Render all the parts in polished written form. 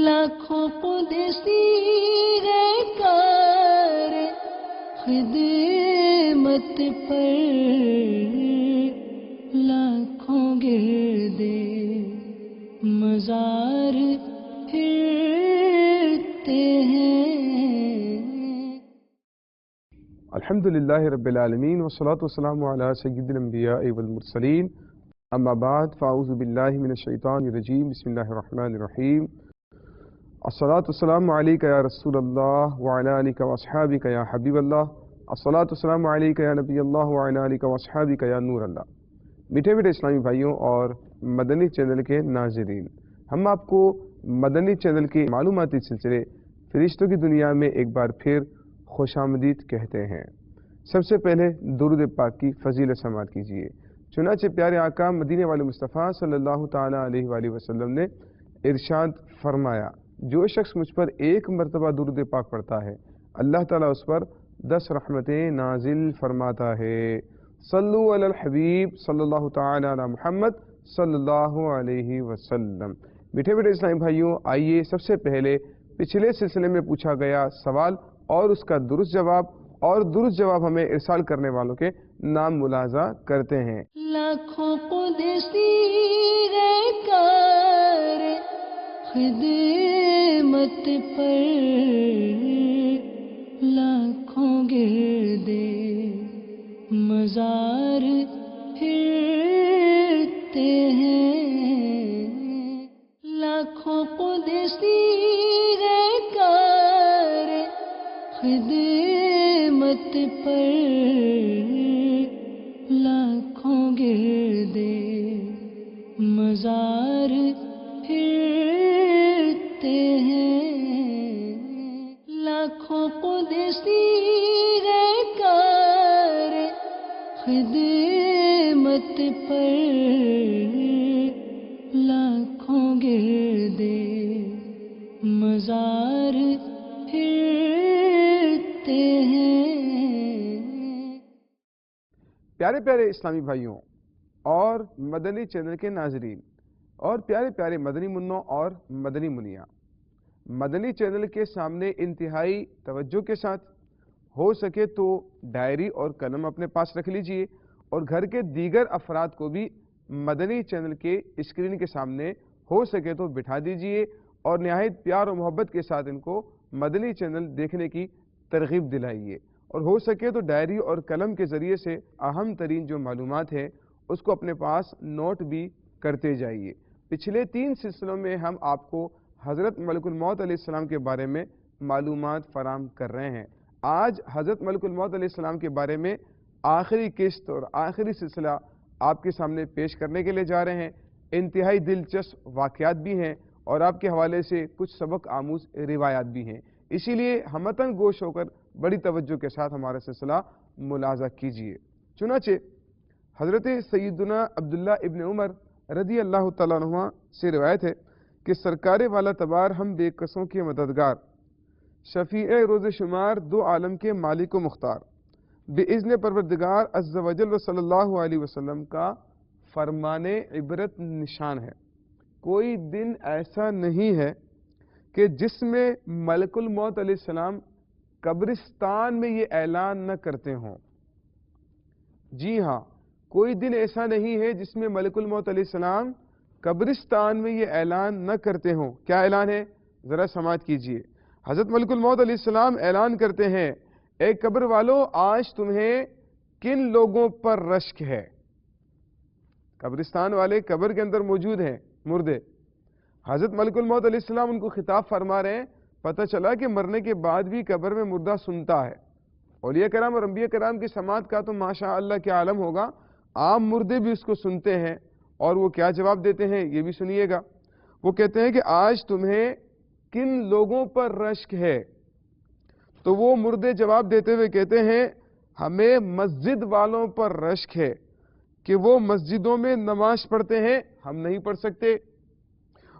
لاکھوں قدسی ہے کار خدمت پر، لاکھوں گردے مزار پھرتے ہیں۔ الحمدللہ رب العالمین والصلاة والسلام علی سید الانبیاء والمرسلین، اما بعد فاعوذ باللہ من الشیطان الرجیم، بسم اللہ الرحمن الرحیم۔ الصلاة والسلام علیک یا رسول اللہ وعلی آلک واصحابک یا حبیب اللہ، الصلاة والسلام علیک یا نبی اللہ وعلی آلک واصحابک یا نور اللہ۔ میٹھے میٹھے اسلامی بھائیوں اور مدنی چینل کے ناظرین، ہم آپ کو مدنی چینل کے معلوماتی سلسلے فرشتوں کی دنیا میں ایک بار پھر خوش آمدید کہتے ہیں۔ سب سے پہلے درود پاک کی فضیلت سماعت کیجیے۔ چنانچہ پیارے آقا مدینے والے مصطفیٰ صلی اللہ تعالیٰ علیہ وآلہ وسلم نے ارشاد فرمایا، جو شخص مجھ پر ایک مرتبہ درود پاک پڑھتا ہے اللہ تعالیٰ اس پر 10 رحمتیں نازل فرماتا ہے۔ صلو علی الحبیب صلی اللہ تعالیٰ علی محمد صلی اللہ علیہ وسلم۔ میٹھے میٹھے اسلامی بھائیوں، آئیے سب سے پہلے پچھلے سلسلے میں پوچھا گیا سوال اور اس کا درست جواب، اور درست جواب ہمیں ارسال کرنے والوں کے نام ملاحظہ کرتے ہیں۔ لاکھوں قدسی ہے کار خدمت پر، لاکھوں گردے مزار پھرتے ہیں۔ لاکھوں قدسی ہے کار خدمت پر، لاکھوں گردے مزار پھرتے ہیں۔ لاکھوں قدسی ہے کار خدمت پر، لاکھوں گردے مزار پھرتے ہیں۔ پیارے پیارے اسلامی بھائیوں اور مدنی چینل کے ناظرین اور پیارے پیارے مدنی منوں اور مدنی منیاں، مدنی چینل کے سامنے انتہائی توجہ کے ساتھ ہو سکے تو ڈائری اور قلم اپنے پاس رکھ لیجئے، اور گھر کے دیگر افراد کو بھی مدنی چینل کے اسکرین کے سامنے ہو سکے تو بٹھا دیجئے، اور نہایت پیار و محبت کے ساتھ ان کو مدنی چینل دیکھنے کی ترغیب دلائیے، اور ہو سکے تو ڈائری اور قلم کے ذریعے سے اہم ترین جو معلومات ہے اس کو اپنے پاس نوٹ بھی کرتے جائیے۔ پچھلے 3 سلسلوں میں ہم آپ کو حضرت ملک الموت علیہ السلام کے بارے میں معلومات فراہم کر رہے ہیں۔ آج حضرت ملک الموت علیہ السلام کے بارے میں آخری قسط اور آخری سلسلہ آپ کے سامنے پیش کرنے کے لیے جا رہے ہیں۔ انتہائی دلچسپ واقعات بھی ہیں اور آپ کے حوالے سے کچھ سبق آموز روایات بھی ہیں، اسی لیے ہمتن گوش ہو کر بڑی توجہ کے ساتھ ہمارا سلسلہ ملاحظہ کیجیے۔ چنانچہ حضرت سیدنا عبداللہ ابن عمر رضی اللہ تعالیٰ عنہ سے روایت ہے کہ سرکار والا تبار ہم بے کسوں کے مددگار، شفیع روز شمار دو عالم کے مالک و مختار، باذن پروردگار عز و جل و صلی اللہ علیہ وسلم کا فرمان عبرت نشان ہے۔ کوئی دن ایسا نہیں ہے کہ جس میں ملک الموت علیہ السلام قبرستان میں یہ اعلان نہ کرتے ہوں۔ جی ہاں، کوئی دن ایسا نہیں ہے جس میں ملک الموت علیہ السلام قبرستان میں یہ اعلان نہ کرتے ہوں۔ کیا اعلان ہے؟ ذرا سماعت کیجئے۔ حضرت ملک الموت علیہ السلام اعلان کرتے ہیں، اے قبر والو، آج تمہیں کن لوگوں پر رشک ہے؟ قبرستان والے قبر کے اندر موجود ہیں، مردے۔ حضرت ملک الموت علیہ السلام ان کو خطاب فرما رہے ہیں۔ پتہ چلا کہ مرنے کے بعد بھی قبر میں مردہ سنتا ہے۔ اولیاء کرام اور انبیاء کرام کی سماعت کا تو ماشاء اللہ کیا عالم ہوگا، عام مردے بھی اس کو سنتے ہیں، اور وہ کیا جواب دیتے ہیں یہ بھی سنیے گا۔ وہ کہتے ہیں کہ آج تمہیں کن لوگوں پر رشک ہے؟ تو وہ مردے جواب دیتے ہوئے کہتے ہیں، ہمیں مسجد والوں پر رشک ہے کہ وہ مسجدوں میں نماز پڑھتے ہیں، ہم نہیں پڑھ سکتے،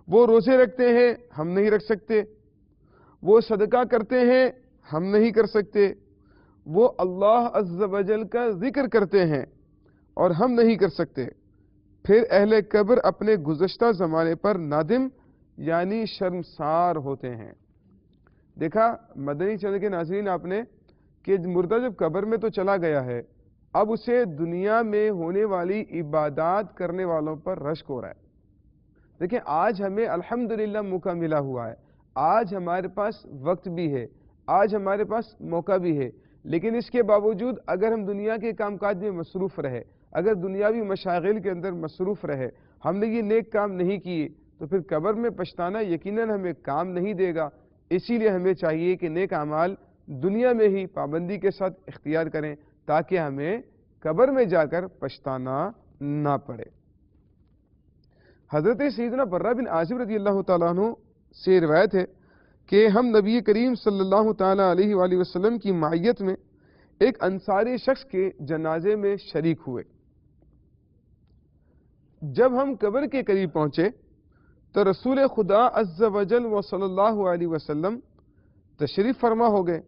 وہ روزے رکھتے ہیں، ہم نہیں رکھ سکتے، وہ صدقہ کرتے ہیں، ہم نہیں کر سکتے، وہ اللہ عز و جل کا ذکر کرتے ہیں اور ہم نہیں کر سکتے۔ پھر اہل قبر اپنے گزشتہ زمانے پر نادم یعنی شرمسار ہوتے ہیں۔ دیکھا مدنی چینل کے ناظرین آپ نے کہ مردہ جب قبر میں تو چلا گیا ہے، اب اسے دنیا میں ہونے والی عبادات کرنے والوں پر رشک ہو رہا ہے۔ دیکھیں آج ہمیں الحمدللہ موقع ملا ہوا ہے، آج ہمارے پاس وقت بھی ہے، آج ہمارے پاس موقع بھی ہے، لیکن اس کے باوجود اگر ہم دنیا کے کام کاج میں مصروف رہے، اگر دنیاوی مشاغل کے اندر مصروف رہے، ہم نے یہ نیک کام نہیں کیے، تو پھر قبر میں پچھتانا یقیناً ہمیں کام نہیں دے گا۔ اسی لیے ہمیں چاہیے کہ نیک اعمال دنیا میں ہی پابندی کے ساتھ اختیار کریں تاکہ ہمیں قبر میں جا کر پچھتانا نہ پڑے۔ حضرت سیدنا برہ بن عازب رضی اللہ تعالیٰ عنہ سے روایت ہے کہ ہم نبی کریم صلی اللہ تعالیٰ علیہ وآلہ وسلم کی معیت میں ایک انصاری شخص کے جنازے میں شریک ہوئے۔ جب ہم قبر کے قریب پہنچے تو رسول خدا عز و جل و صلی اللہ علیہ وسلم تشریف فرما ہو گئے۔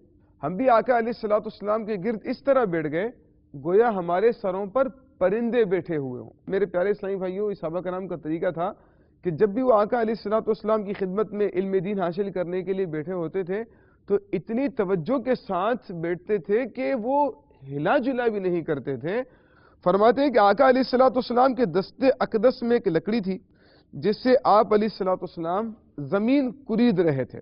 ہم بھی آقا علیہ السلام کے گرد اس طرح بیٹھ گئے گویا ہمارے سروں پر پرندے بیٹھے ہوئے ہوں۔ میرے پیارے اسلامی بھائیوں، اس صحابہ کرام کا طریقہ تھا کہ جب بھی وہ آقا علیہ السلام کی خدمت میں علم دین حاصل کرنے کے لیے بیٹھے ہوتے تھے تو اتنی توجہ کے ساتھ بیٹھتے تھے کہ وہ ہلا جلا بھی نہیں کرتے تھے۔ فرماتے ہیں کہ آقا علیہ السلام کے دست اقدس میں ایک لکڑی تھی جس سے آپ علیہ السلام زمین کرید رہے تھے۔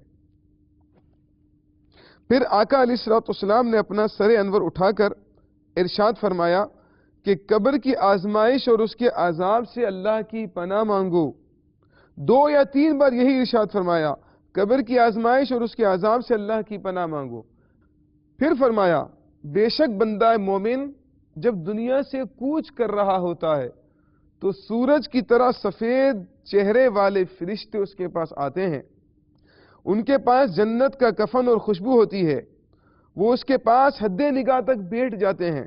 پھر آقا علیہ السلام نے اپنا سر انور اٹھا کر ارشاد فرمایا کہ قبر کی آزمائش اور اس کے عذاب سے اللہ کی پناہ مانگو۔ 2 یا 3 بار یہی ارشاد فرمایا، قبر کی آزمائش اور اس کے عذاب سے اللہ کی پناہ مانگو۔ پھر فرمایا بے شک بندہ مومن جب دنیا سے کوچ کر رہا ہوتا ہے تو سورج کی طرح سفید چہرے والے فرشتے اس کے پاس آتے ہیں، ان کے پاس جنت کا کفن اور خوشبو ہوتی ہے، وہ اس کے پاس حد نگاہ تک بیٹھ جاتے ہیں۔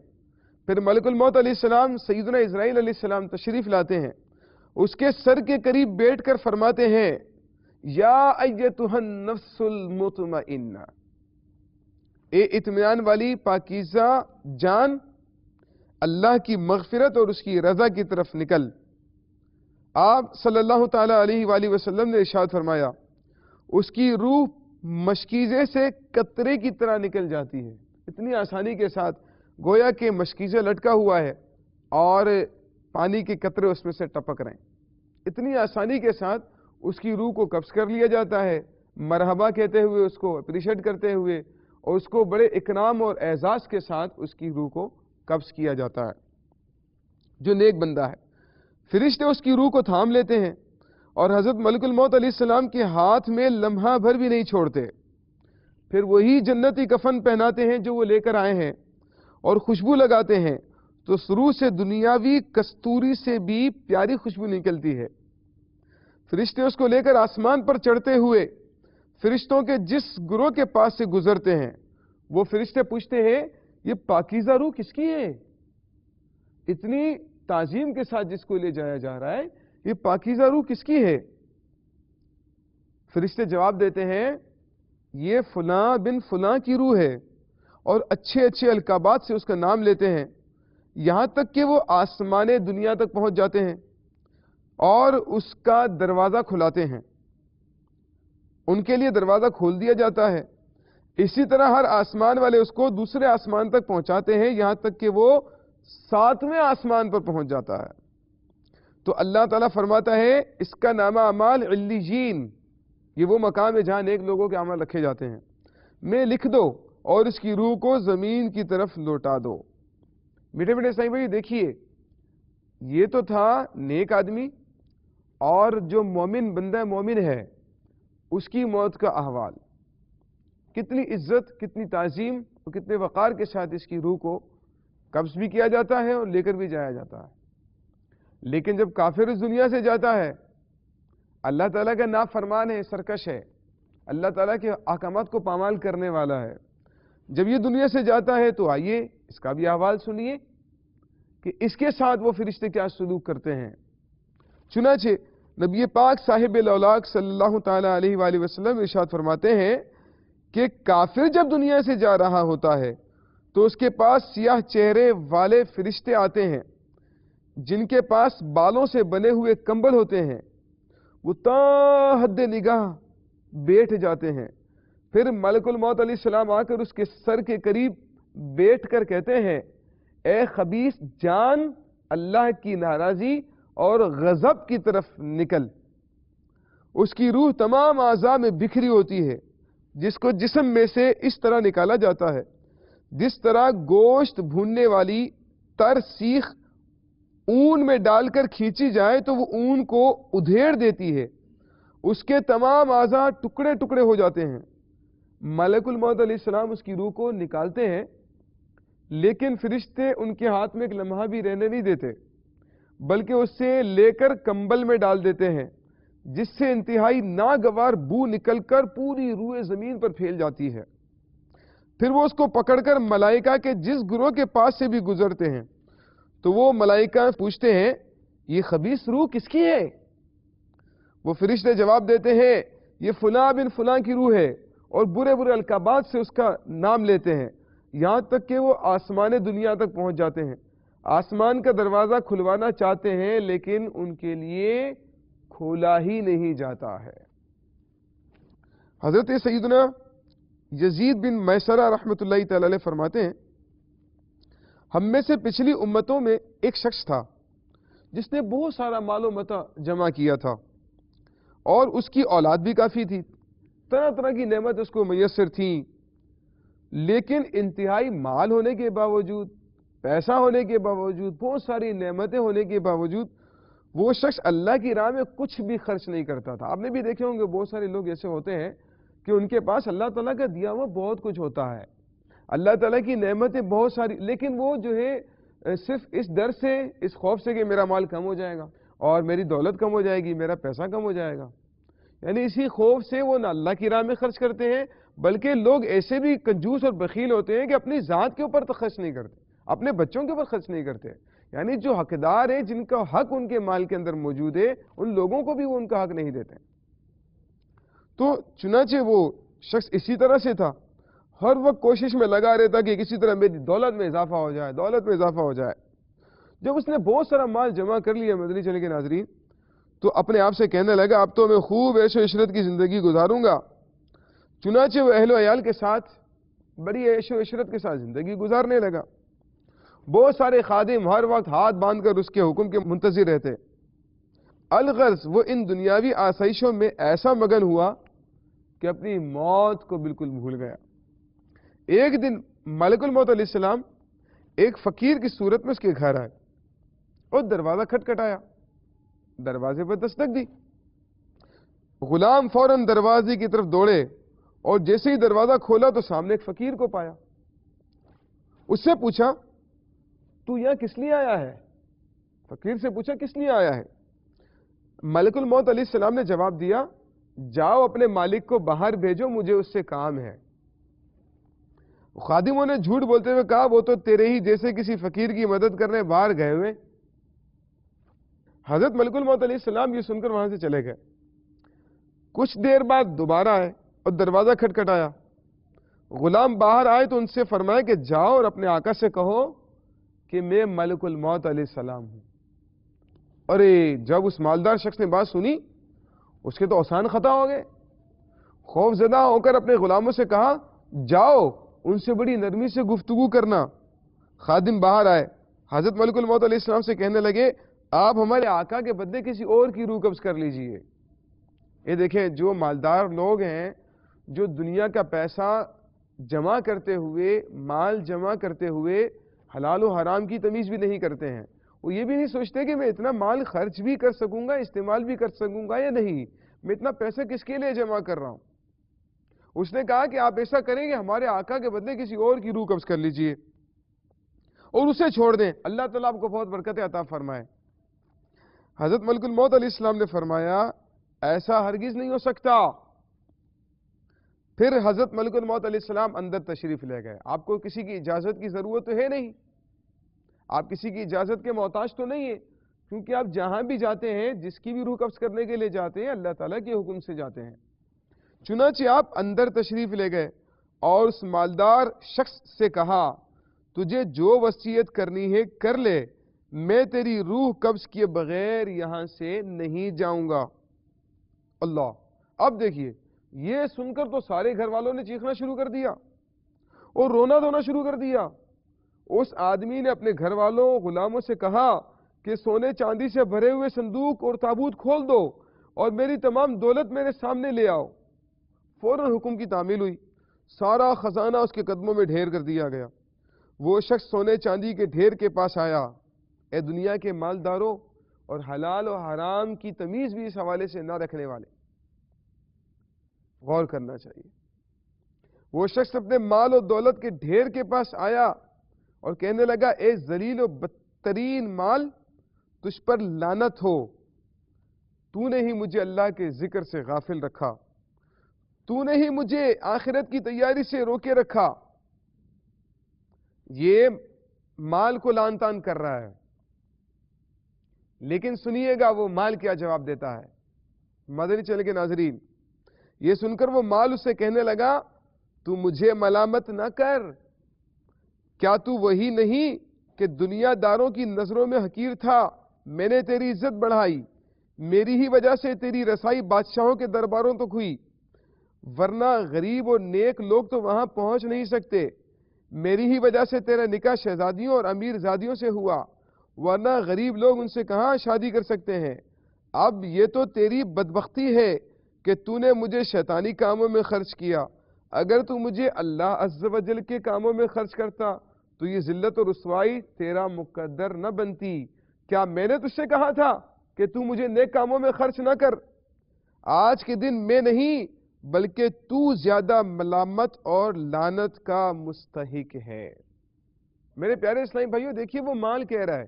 پھر ملک الموت علیہ السلام سیدنا اسرائیل علیہ السلام تشریف لاتے ہیں، اس کے سر کے قریب بیٹھ کر فرماتے ہیں یا ایتھا النفس المطمئنہ، اے اطمینان والی پاکیزہ جان، اللہ کی مغفرت اور اس کی رضا کی طرف نکل۔ آپ صلی اللہ تعالیٰ علیہ وآلہ وسلم نے ارشاد فرمایا اس کی روح مشکیزے سے قطرے کی طرح نکل جاتی ہے، اتنی آسانی کے ساتھ گویا کہ مشکیزے لٹکا ہوا ہے اور پانی کے قطرے اس میں سے ٹپک رہے ہیں، اتنی آسانی کے ساتھ اس کی روح کو قبض کر لیا جاتا ہے، مرحبا کہتے ہوئے، اس کو اپریشیٹ کرتے ہوئے، اور اس کو بڑے اکرام اور اعزاز کے ساتھ اس کی روح کو قبض کیا جاتا ہے۔ جو نیک بندہ ہے، فرشتے اس کی روح کو تھام لیتے ہیں اور حضرت ملک الموت علیہ السلام کے ہاتھ میں لمحہ بھر بھی نہیں چھوڑتے، پھر وہی جنتی کفن پہناتے ہیں جو وہ لے کر آئے ہیں اور خوشبو لگاتے ہیں تو سرو سے دنیاوی کستوری سے بھی پیاری خوشبو نکلتی ہے۔ فرشتے اس کو لے کر آسمان پر چڑھتے ہوئے فرشتوں کے جس گروہ کے پاس سے گزرتے ہیں وہ فرشتے پوچھتے ہیں یہ پاکیزہ روح کس کی ہے؟ اتنی تعظیم کے ساتھ جس کو لے جایا جا رہا ہے، یہ پاکیزہ روح کس کی ہے؟ فرشتے جواب دیتے ہیں یہ فلاں بن فلاں کی روح ہے، اور اچھے اچھے القابات سے اس کا نام لیتے ہیں، یہاں تک کہ وہ آسمان دنیا تک پہنچ جاتے ہیں اور اس کا دروازہ کھلاتے ہیں، ان کے لیے دروازہ کھول دیا جاتا ہے۔ اسی طرح ہر آسمان والے اس کو دوسرے آسمان تک پہنچاتے ہیں، یہاں تک کہ وہ 7ویں آسمان پر پہنچ جاتا ہے۔ تو اللہ تعالیٰ فرماتا ہے اس کا نامہ اعمال علیین، یہ وہ مقام ہے جہاں نیک لوگوں کے اعمال رکھے جاتے ہیں، میں لکھ دو اور اس کی روح کو زمین کی طرف لوٹا دو۔ میٹھے میٹھے صحیح بھائی دیکھیے، یہ تو تھا نیک آدمی، اور جو مومن بندہ مومن ہے اس کی موت کا احوال، کتنی عزت، کتنی تعظیم اور کتنے وقار کے ساتھ اس کی روح کو قبض بھی کیا جاتا ہے اور لے کر بھی جایا جاتا ہے۔ لیکن جب کافر اس دنیا سے جاتا ہے، اللہ تعالیٰ کا نافرمان ہے، سرکش ہے، اللہ تعالیٰ کے احکامات کو پامال کرنے والا ہے، جب یہ دنیا سے جاتا ہے تو آئیے اس کا بھی احوال سنیے کہ اس کے ساتھ وہ فرشتے کیا سلوک کرتے ہیں۔ چنانچہ نبی پاک صاحب الاولاق صلی اللہ تعالیٰ علیہ وآلہ وسلم ارشاد فرماتے ہیں کہ کافر جب دنیا سے جا رہا ہوتا ہے تو اس کے پاس سیاہ چہرے والے فرشتے آتے ہیں جن کے پاس بالوں سے بنے ہوئے کمبل ہوتے ہیں، وہ تا حد نگاہ بیٹھ جاتے ہیں. پھر ملک الموت علیہ السلام آ کر اس کے سر کے قریب بیٹھ کر کہتے ہیں اے خبیث جان اللہ کی ناراضی اور غضب کی طرف نکل. اس کی روح تمام اعضاء میں بکھری ہوتی ہے جس کو جسم میں سے اس طرح نکالا جاتا ہے جس طرح گوشت بھوننے والی تر سیخ اون میں ڈال کر کھینچی جائے تو وہ اون کو ادھیڑ دیتی ہے. اس کے تمام اعضاء ٹکڑے ٹکڑے ہو جاتے ہیں. ملک الموت علیہ السلام اس کی روح کو نکالتے ہیں لیکن فرشتے ان کے ہاتھ میں ایک لمحہ بھی رہنے نہیں دیتے بلکہ اسے لے کر کمبل میں ڈال دیتے ہیں جس سے انتہائی ناگوار بو نکل کر پوری روح زمین پر پھیل جاتی ہے. پھر وہ اس کو پکڑ کر ملائکہ کے جس گروہ کے پاس سے بھی گزرتے ہیں تو وہ ملائکہ پوچھتے ہیں یہ خبیث روح کس کی ہے؟ وہ فرشتے جواب دیتے ہیں یہ فلاں بن فلاں کی روح ہے اور برے برے القابات سے اس کا نام لیتے ہیں یہاں تک کہ وہ آسمان دنیا تک پہنچ جاتے ہیں. آسمان کا دروازہ کھلوانا چاہتے ہیں لیکن ان کے لیے کھولا ہی نہیں جاتا ہے. حضرت سیدنا یزید بن میسرہ رحمۃ اللہ تعالی علیہ فرماتے ہیں ہم میں سے پچھلی امتوں میں ایک شخص تھا جس نے بہت سارا مال و متاع جمع کیا تھا اور اس کی اولاد بھی کافی تھی. طرح طرح کی نعمت اس کو میسر تھیں لیکن انتہائی مال ہونے کے باوجود پیسہ ہونے کے باوجود بہت ساری نعمتیں ہونے کے باوجود وہ شخص اللہ کی راہ میں کچھ بھی خرچ نہیں کرتا تھا. آپ نے بھی دیکھے ہوں گے بہت سارے لوگ ایسے ہوتے ہیں کہ ان کے پاس اللہ تعالیٰ کا دیا ہوا بہت کچھ ہوتا ہے, اللہ تعالیٰ کی نعمتیں بہت ساری, لیکن وہ جو ہے صرف اس ڈر سے, اس خوف سے کہ میرا مال کم ہو جائے گا اور میری دولت کم ہو جائے گی, میرا پیسہ کم ہو جائے گا, یعنی اسی خوف سے وہ نہ اللہ کی راہ میں خرچ کرتے ہیں بلکہ لوگ ایسے بھی کنجوس اور بخیل ہوتے ہیں کہ اپنی ذات کے اوپر تو خرچ نہیں کرتے, اپنے بچوں کے اوپر خرچ نہیں کرتے, یعنی جو حقدار ہیں جن کا حق ان کے مال کے اندر موجود ہے ان لوگوں کو بھی وہ ان کا حق نہیں دیتے. تو چنانچہ وہ شخص اسی طرح سے تھا, ہر وقت کوشش میں لگا رہتا کہ کسی طرح میری دولت میں اضافہ ہو جائے, دولت میں اضافہ ہو جائے. جب اس نے بہت سارا مال جمع کر لیا مدنی چینل کے ناظرین تو اپنے آپ سے کہنے لگا اب تو میں خوب عیش و عشرت کی زندگی گزاروں گا. چنانچہ وہ اہل و عیال کے ساتھ بڑی عیش و عشرت کے ساتھ زندگی گزارنے لگا. بہت سارے خادم ہر وقت ہاتھ باندھ کر اس کے حکم کے منتظر رہتے. الغرض وہ ان دنیاوی آسائشوں میں ایسا مگن ہوا کہ اپنی موت کو بالکل بھول گیا. ایک دن ملک الموت علیہ السلام ایک فقیر کی صورت میں اس کے گھر آئے اور دروازہ کھٹکھٹایا, دروازے پر دستک دی. غلام فوراً دروازے کی طرف دوڑے اور جیسے ہی دروازہ کھولا تو سامنے ایک فقیر کو پایا. اس سے پوچھا تو یہاں کس لیے آیا ہے؟ فقیر سے پوچھا کس لیے آیا ہے؟ ملک الموت علیہ السلام نے جواب دیا جاؤ اپنے مالک کو باہر بھیجو, مجھے اس سے کام ہے. خادموں نے جھوٹ بولتے ہوئے کہا وہ تو تیرے ہی جیسے کسی فقیر کی مدد کرنے باہر گئے ہوئے. حضرت ملک الموت علیہ السلام یہ سن کر وہاں سے چلے گئے. کچھ دیر بعد دوبارہ آئے اور دروازہ کھٹکھٹایا. غلام باہر آئے تو ان سے فرمایا کہ جاؤ اور اپنے آقا سے کہو کہ میں ملک الموت علیہ السلام ہوں. ارے جب اس مالدار شخص نے بات سنی اس کے تو اوسان خطا ہو گئے. خوف زدہ ہو کر اپنے غلاموں سے کہا جاؤ ان سے بڑی نرمی سے گفتگو کرنا. خادم باہر آئے, حضرت ملک الموت علیہ السلام سے کہنے لگے آپ ہمارے آقا کے بدلے کسی اور کی روح قبض کر لیجئے. یہ دیکھیں جو مالدار لوگ ہیں جو دنیا کا پیسہ جمع کرتے ہوئے, مال جمع کرتے ہوئے حلال و حرام کی تمیز بھی نہیں کرتے ہیں, وہ یہ بھی نہیں سوچتے کہ میں اتنا مال خرچ بھی کر سکوں گا, استعمال بھی کر سکوں گا یا نہیں, میں اتنا پیسہ کس کے لیے جمع کر رہا ہوں. اس نے کہا کہ آپ ایسا کریں کہ ہمارے آقا کے بدلے کسی اور کی روح قبض کر لیجئے اور اسے چھوڑ دیں, اللہ تعالیٰ آپ کو بہت برکت عطا فرمائے. حضرت ملک الموت علیہ السلام نے فرمایا ایسا ہرگز نہیں ہو سکتا. پھر حضرت ملک الموت علیہ السلام اندر تشریف لے گئے. آپ کو کسی کی اجازت کی ضرورت تو ہے نہیں, آپ کسی کی اجازت کے محتاج تو نہیں ہے, کیونکہ آپ جہاں بھی جاتے ہیں جس کی بھی روح قبض کرنے کے لیے جاتے ہیں اللہ تعالیٰ کے حکم سے جاتے ہیں. چنانچہ آپ اندر تشریف لے گئے اور اس مالدار شخص سے کہا تجھے جو وصیت کرنی ہے کر لے, میں تیری روح قبض کیے بغیر یہاں سے نہیں جاؤں گا. اللہ، اب دیکھیے یہ سن کر تو سارے گھر والوں نے چیخنا شروع کر دیا اور رونا دھونا شروع کر دیا۔ اس آدمی نے اپنے گھر والوں غلاموں سے کہا کہ سونے چاندی سے بھرے ہوئے صندوق اور تابوت کھول دو اور میری تمام دولت میرے سامنے لے آؤ۔ فوراً حکم کی تعمیل ہوئی، سارا خزانہ اس کے قدموں میں ڈھیر کر دیا گیا۔ وہ شخص سونے چاندی کے ڈھیر کے پاس آیا۔ اے دنیا کے مالداروں اور حلال و حرام کی تمیز بھی اس حوالے سے نہ رکھنے والے، غور کرنا چاہیے۔ وہ شخص اپنے مال و دولت کے ڈھیر کے پاس آیا اور کہنے لگا، اے ذلیل و بدترین مال، تجھ پر لعنت ہو، تو نے ہی مجھے اللہ کے ذکر سے غافل رکھا، تو نے ہی مجھے آخرت کی تیاری سے روکے رکھا۔ یہ مال کو لعن طعن کر رہا ہے، لیکن سنیے گا وہ مال کیا جواب دیتا ہے۔ مدنی چینل کے ناظرین، یہ سن کر وہ مال اسے کہنے لگا، تو مجھے ملامت نہ کر، کیا تو وہی نہیں کہ دنیا داروں کی نظروں میں حقیر تھا؟ میں نے تیری عزت بڑھائی، میری ہی وجہ سے تیری رسائی بادشاہوں کے درباروں تک ہوئی، ورنہ غریب اور نیک لوگ تو وہاں پہنچ نہیں سکتے۔ میری ہی وجہ سے تیرا نکاح شہزادیوں اور امیر زادیوں سے ہوا، ورنہ غریب لوگ ان سے کہاں شادی کر سکتے ہیں۔ اب یہ تو تیری بدبختی ہے کہ تو نے مجھے شیطانی کاموں میں خرچ کیا۔ اگر تو مجھے اللہ عز و جل کے کاموں میں خرچ کرتا تو یہ ذلت اور رسوائی تیرا مقدر نہ بنتی۔ کیا میں نے تجھ سے کہا تھا کہ تو مجھے نیک کاموں میں خرچ نہ کر؟ آج کے دن میں نہیں بلکہ تو زیادہ ملامت اور لعنت کا مستحق ہے۔ میرے پیارے اسلامی بھائیوں، دیکھیے وہ مال کہہ رہا ہے،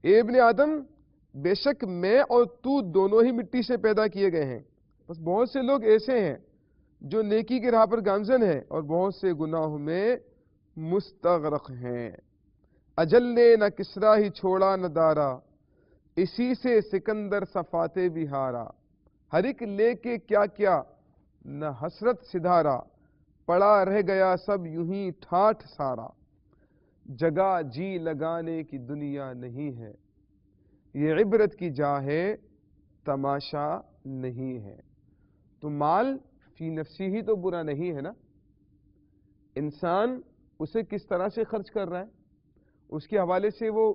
اے ابن آدم، بے شک میں اور تو دونوں ہی مٹی سے پیدا کیے گئے ہیں، بس بہت سے لوگ ایسے ہیں جو نیکی کی راہ پر گامزن ہیں اور بہت سے گناہوں میں مستغرق ہیں۔ اجل نے نہ کسرا ہی چھوڑا نہ دارا، اسی سے سکندر صفاتے بھی ہارا۔ ہر ایک لے کے کیا کیا نہ حسرت سدھارا، پڑا رہ گیا سب یوں ہی ٹھاٹھ سارا۔ جگہ جی لگانے کی دنیا نہیں ہے، یہ عبرت کی جا ہے تماشا نہیں ہے۔ تو مال فی نفسی ہی تو برا نہیں ہے نا، انسان اسے کس طرح سے خرچ کر رہا ہے، اس کے حوالے سے وہ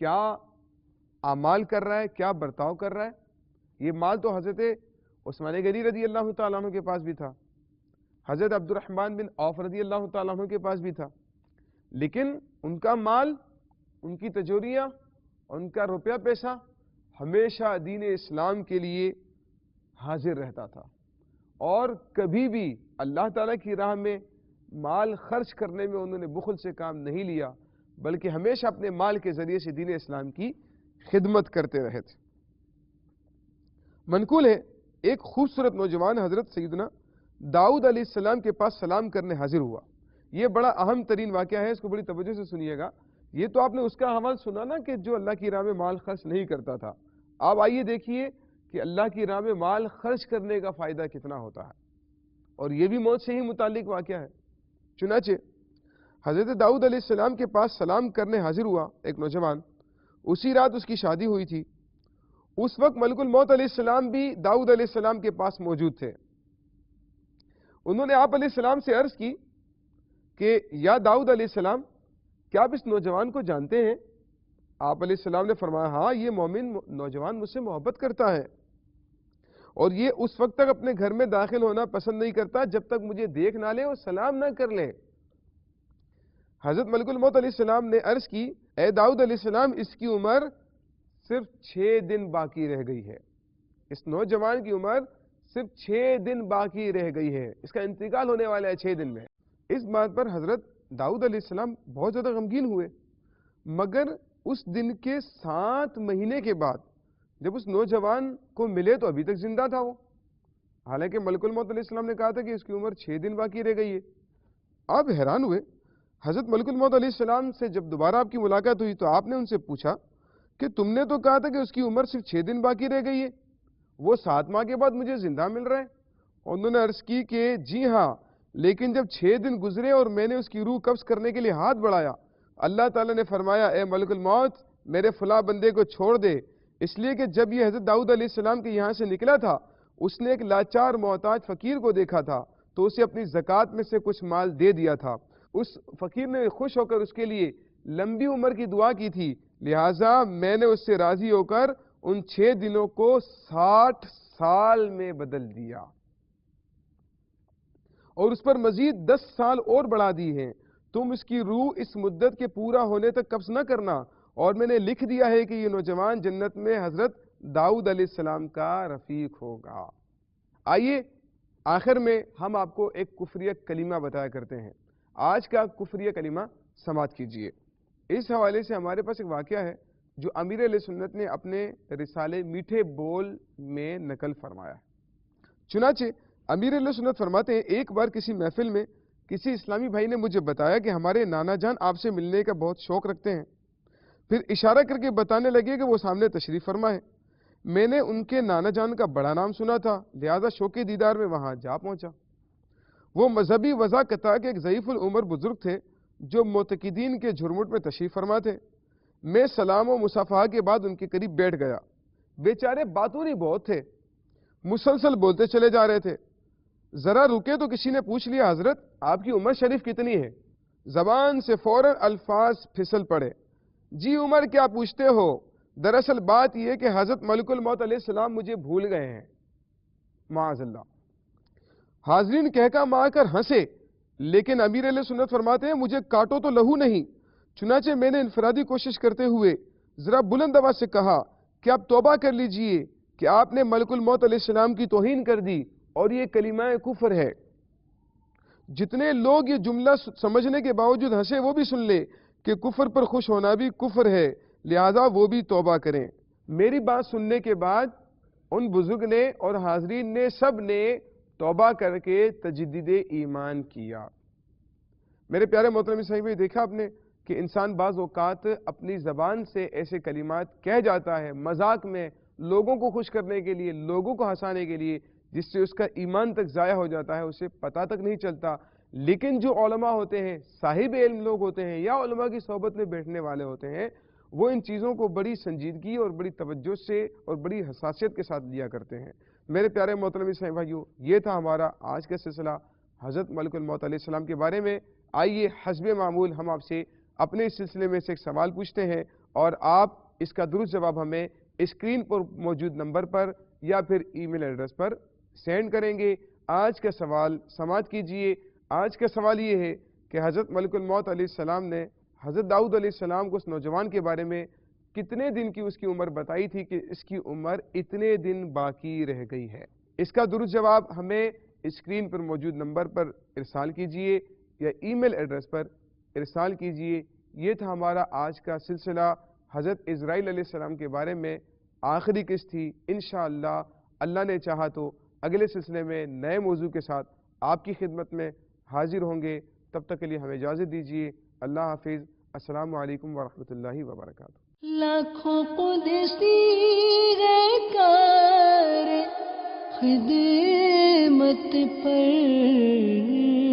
کیا اعمال کر رہا ہے، کیا برتاؤ کر رہا ہے۔ یہ مال تو حضرت عثمان غنی رضی اللہ تعالیٰ عنہ کے پاس بھی تھا، حضرت عبد الرحمن بن عوف رضی اللہ تعالیٰ عنہ کے پاس بھی تھا، لیکن ان کا مال، ان کی تجوریاں، ان کا روپیہ پیسہ ہمیشہ دین اسلام کے لیے حاضر رہتا تھا، اور کبھی بھی اللہ تعالیٰ کی راہ میں مال خرچ کرنے میں انہوں نے بخل سے کام نہیں لیا، بلکہ ہمیشہ اپنے مال کے ذریعے سے دین اسلام کی خدمت کرتے رہے تھے۔ منقول ہے ایک خوبصورت نوجوان حضرت سیدنا داؤد علیہ السلام کے پاس سلام کرنے حاضر ہوا۔ یہ بڑا اہم ترین واقعہ ہے، اس کو بڑی توجہ سے سنیے گا۔ یہ تو آپ نے اس کا حوال سنا نا کہ جو اللہ کی راہ میں مال خرچ نہیں کرتا تھا، اب آئیے دیکھیے کہ اللہ کی راہ میں مال خرچ کرنے کا فائدہ کتنا ہوتا ہے، اور یہ بھی موت سے ہی متعلق واقعہ ہے۔ چنانچہ حضرت داؤد علیہ السلام کے پاس سلام کرنے حاضر ہوا ایک نوجوان، اسی رات اس کی شادی ہوئی تھی۔ اس وقت ملک الموت علیہ السلام بھی داؤد علیہ السلام کے پاس موجود تھے۔ انہوں نے آپ علیہ السلام سے عرض کی کہ یا داؤد علیہ السلام، کیا آپ اس نوجوان کو جانتے ہیں؟ آپ علیہ السلام نے فرمایا، ہاں، یہ مومن نوجوان مجھ سے محبت کرتا ہے، اور یہ اس وقت تک اپنے گھر میں داخل ہونا پسند نہیں کرتا جب تک مجھے دیکھ نہ لے اور سلام نہ کر لے۔ حضرت ملک الموت علیہ السلام نے عرض کی، اے داؤد علیہ السلام، اس کی عمر صرف 6 دن باقی رہ گئی ہے، اس نوجوان کی عمر صرف 6 دن باقی رہ گئی ہے، اس کا انتقال ہونے والا ہے 6 دن میں۔ اس بات پر حضرت داؤد علیہ السلام بہت زیادہ غمگین ہوئے، مگر اس دن کے 7 مہینے کے بعد جب اس نوجوان کو ملے تو ابھی تک زندہ تھا وہ، حالانکہ ملک الموت علیہ السلام نے کہا تھا کہ اس کی عمر 6 دن باقی رہ گئی ہے۔ آپ حیران ہوئے۔ حضرت ملک الموت علیہ السلام سے جب دوبارہ آپ کی ملاقات ہوئی تو آپ نے ان سے پوچھا کہ تم نے تو کہا تھا کہ اس کی عمر صرف 6 دن باقی رہ گئی ہے، وہ 7 ماہ کے بعد مجھے زندہ مل رہا ہے۔ انہوں نے عرض کی کہ جی ہاں، لیکن جب 6 دن گزرے اور میں نے اس کی روح قبض کرنے کے لیے ہاتھ بڑھایا، اللہ تعالیٰ نے فرمایا، اے ملک الموت، میرے فلاں بندے کو چھوڑ دے، اس لیے کہ جب یہ حضرت داؤد علیہ السلام کے یہاں سے نکلا تھا اس نے ایک لاچار محتاج فقیر کو دیکھا تھا تو اسے اپنی زکوٰۃ میں سے کچھ مال دے دیا تھا۔ اس فقیر نے خوش ہو کر اس کے لیے لمبی عمر کی دعا کی تھی، لہٰذا میں نے اس سے راضی ہو کر ان 6 دنوں کو 60 سال میں بدل دیا اور اس پر مزید 10 سال اور بڑھا دی ہیں۔ تم اس کی روح اس مدت کے پورا ہونے تک قبض نہ کرنا، اور میں نے لکھ دیا ہے کہ یہ نوجوان جنت میں حضرت داؤد علیہ السلام کا رفیق ہوگا۔ آئیے آخر میں ہم آپ کو ایک کفریہ کلمہ بتایا کرتے ہیں۔ آج کا کفریہ کلمہ سماعت کیجئے۔ اس حوالے سے ہمارے پاس ایک واقعہ ہے جو امیر اہل سنت نے اپنے رسالے میٹھے بول میں نقل فرمایا ہے۔ چنانچہ امیر اہل سنت فرماتے ہیں، ایک بار کسی محفل میں کسی اسلامی بھائی نے مجھے بتایا کہ ہمارے نانا جان آپ سے ملنے کا بہت شوق رکھتے ہیں۔ پھر اشارہ کر کے بتانے لگے کہ وہ سامنے تشریف فرما ہے۔ میں نے ان کے نانا جان کا بڑا نام سنا تھا، لہذا شوق دیدار میں وہاں جا پہنچا۔ وہ مذہبی وضاقتہ کے ایک ضعیف العمر بزرگ تھے جو معتقدین کے جھرمٹ میں تشریف فرما تھے۔ میں سلام و مصافحہ کے بعد ان کے قریب بیٹھ گیا۔ بیچارے باتوری بہت تھے، مسلسل بولتے چلے جا رہے تھے۔ ذرا رکے تو کسی نے پوچھ لیا، حضرت آپ کی عمر شریف کتنی ہے؟ زبان سے فوراً الفاظ پھسل پڑے، جی عمر کیا پوچھتے ہو، دراصل بات یہ کہ حضرت ملک الموت علیہ السلام مجھے بھول گئے ہیں، معاذ اللہ۔ حاضرین کہکا مار کر ہنسے، لیکن امیر اہل سنت فرماتے ہیں مجھے کاٹو تو لہو نہیں۔ چنانچہ میں نے انفرادی کوشش کرتے ہوئے ذرا بلند آواز سے کہا کہ آپ توبہ کر لیجئے کہ آپ نے ملک الموت علیہ السلام کی توہین کر دی اور یہ کلمہ کفر ہے۔ جتنے لوگ یہ جملہ سمجھنے کے باوجود ہنسے وہ بھی سن لے کہ کفر پر خوش ہونا بھی کفر ہے، لہذا وہ بھی توبہ کریں۔ میری بات سننے کے بعد ان بزرگ نے اور حاضرین نے سب نے توبہ کر کے تجدید ایمان کیا۔ میرے پیارے محترم صاحب، دیکھا آپ نے کہ انسان بعض اوقات اپنی زبان سے ایسے کلمات کہہ جاتا ہے مذاق میں، لوگوں کو خوش کرنے کے لیے، لوگوں کو ہنسانے کے لیے، جس سے اس کا ایمان تک ضائع ہو جاتا ہے، اسے پتہ تک نہیں چلتا۔ لیکن جو علماء ہوتے ہیں، صاحب علم لوگ ہوتے ہیں یا علماء کی صحبت میں بیٹھنے والے ہوتے ہیں، وہ ان چیزوں کو بڑی سنجیدگی اور بڑی توجہ سے اور بڑی حساسیت کے ساتھ لیا کرتے ہیں۔ میرے پیارے محترم اسلامی بھائیو، یہ تھا ہمارا آج کا سلسلہ حضرت ملک الموت علیہ السلام کے بارے میں۔ آئیے حسب معمول ہم آپ سے اپنے اس سلسلے میں سے ایک سوال پوچھتے ہیں اور آپ اس کا درست جواب ہمیں اسکرین پر موجود نمبر پر یا پھر ای میل ایڈریس پر سینڈ کریں گے۔ آج کا سوال سماعت کیجئے۔ آج کا سوال یہ ہے کہ حضرت ملک الموت علیہ السلام نے حضرت داؤد علیہ السلام کو اس نوجوان کے بارے میں کتنے دن کی اس کی عمر بتائی تھی کہ اس کی عمر اتنے دن باقی رہ گئی ہے؟ اس کا درست جواب ہمیں اسکرین پر موجود نمبر پر ارسال کیجئے یا ای میل ایڈریس پر ارسال کیجئے۔ یہ تھا ہمارا آج کا سلسلہ حضرت اسرائیل علیہ السلام کے بارے میں، آخری قسط تھی۔ انشاءاللہ اللہ نے چاہا تو اگلے سلسلے میں نئے موضوع کے ساتھ آپ کی خدمت میں حاضر ہوں گے۔ تب تک کے لیے ہمیں اجازت دیجیے۔ اللہ حافظ۔ السلام علیکم ورحمۃ اللہ وبرکاتہ۔ لاکھوں قدسی ہے کار خدمت پر